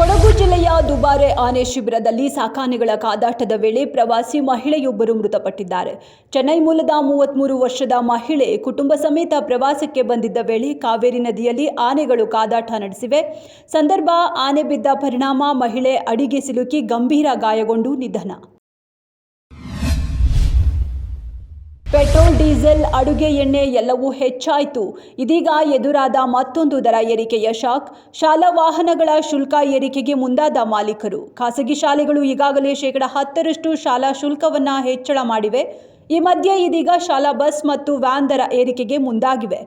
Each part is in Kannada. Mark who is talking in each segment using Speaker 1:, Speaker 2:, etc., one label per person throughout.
Speaker 1: ಕೊಡಗು ಜಿಲ್ಲೆಯ ದುಬಾರೆ ಆನೆ ಶಿಬಿರದಲ್ಲಿ ಸಾಕಾನೆಗಳ ಕಾದಾಟದ ವೇಳೆ ಪ್ರವಾಸಿ ಮಹಿಳೆಯೊಬ್ಬರು ಮೃತಪಟ್ಟಿದ್ದಾರೆ. ಚೆನ್ನೈ ಮೂಲದ 33 ವರ್ಷದ ಮಹಿಳೆ ಕುಟುಂಬ ಸಮೇತ ಪ್ರವಾಸಕ್ಕೆ ಬಂದಿದ್ದ ವೇಳೆ ಕಾವೇರಿ ನದಿಯಲ್ಲಿ ಆನೆಗಳು ಕಾದಾಟ ನಡೆಸಿವೆ. ಸಂದರ್ಭ ಆನೆ ಬಿದ್ದ ಪರಿಣಾಮ ಮಹಿಳೆ ಅಡಿಗೆ ಸಿಲುಕಿ ಗಂಭೀರ ಗಾಯಗೊಂಡು ನಿಧನ. ಪೆಟ್ರೋಲ್, ಡೀಸೆಲ್, ಅಡುಗೆ ಎಣ್ಣೆ ಎಲ್ಲವೂ ಹೆಚ್ಚಾಯಿತು. ಇದೀಗ ಎದುರಾದ ಮತ್ತೊಂದು ದರ ಏರಿಕೆಯ ಶಾಕ್. ಶಾಲಾ ವಾಹನಗಳ ಶುಲ್ಕ ಏರಿಕೆಗೆ ಮುಂದಾದ ಮಾಲೀಕರು. ಖಾಸಗಿ ಶಾಲೆಗಳು ಈಗಾಗಲೇ ಶೇಕಡಾ 10ರಷ್ಟು ಶಾಲಾ ಶುಲ್ಕವನ್ನು ಹೆಚ್ಚಳ ಮಾಡಿವೆ. ಈ ಮಧ್ಯೆ ಇದೀಗ ಶಾಲಾ ಬಸ್ ಮತ್ತು ವ್ಯಾನ್ ದರ ಏರಿಕೆಗೆ ಮುಂದಾಗಿವೆ.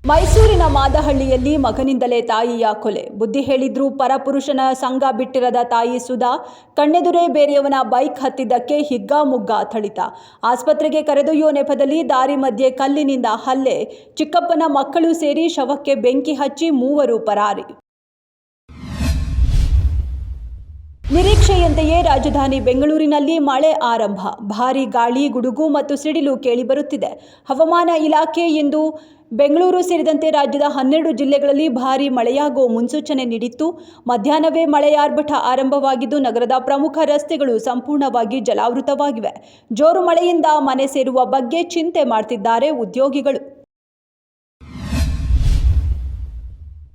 Speaker 1: ಮೈಸೂರಿನ ಮಾದಹಳ್ಳಿಯಲ್ಲಿ ಮಗನಿಂದಲೇ ತಾಯಿಯ ಕೊಲೆ. ಬುದ್ಧಿ ಹೇಳಿದ್ರೂ ಪರಪುರುಷನ ಸಂಗ ಬಿಟ್ಟಿರದ ತಾಯಿ ಸುಧಾ ಕಣ್ಣೆದುರೇ ಬೇರೆಯವನ ಬೈಕ್ ಹತ್ತಿದ್ದಕ್ಕೆ ಹಿಗ್ಗಾಮುಗ್ಗಾ ಥಳಿತ. ಆಸ್ಪತ್ರೆಗೆ ಕರೆದೊಯ್ಯುವ ನೆಪದಲ್ಲಿ ದಾರಿ ಮಧ್ಯೆ ಕಲ್ಲಿನಿಂದ ಹಲ್ಲೆ. ಚಿಕ್ಕಪ್ಪನ ಮಕ್ಕಳು ಸೇರಿ ಶವಕ್ಕೆ ಬೆಂಕಿ ಹಚ್ಚಿ 3 ಪರಾರಿ. ನಿರೀಕ್ಷೆಯಂತೆಯೇ ರಾಜಧಾನಿ ಬೆಂಗಳೂರಿನಲ್ಲಿ ಮಳೆ ಆರಂಭ. ಭಾರೀ ಗಾಳಿ, ಗುಡುಗು ಮತ್ತು ಸಿಡಿಲು ಕೇಳಿಬರುತ್ತಿದೆ. ಹವಾಮಾನ ಇಲಾಖೆ ಇಂದು ಬೆಂಗಳೂರು ಸೇರಿದಂತೆ ರಾಜ್ಯದ 12 ಜಿಲ್ಲೆಗಳಲ್ಲಿ ಭಾರೀ ಮಳೆಯಾಗುವ ಮುನ್ಸೂಚನೆ ನೀಡಿತ್ತು. ಮಧ್ಯಾಹ್ನವೇ ಮಳೆಯಾರ್ಭಟ ಆರಂಭವಾಗಿದ್ದು ನಗರದ ಪ್ರಮುಖ ರಸ್ತೆಗಳು ಸಂಪೂರ್ಣವಾಗಿ ಜಲಾವೃತವಾಗಿವೆ. ಜೋರು ಮಳೆಯಿಂದ ಮನೆ ಸೇರುವ ಬಗ್ಗೆ ಚಿಂತೆ ಮಾಡ್ತಿದ್ದಾರೆ ಉದ್ಯೋಗಿಗಳು.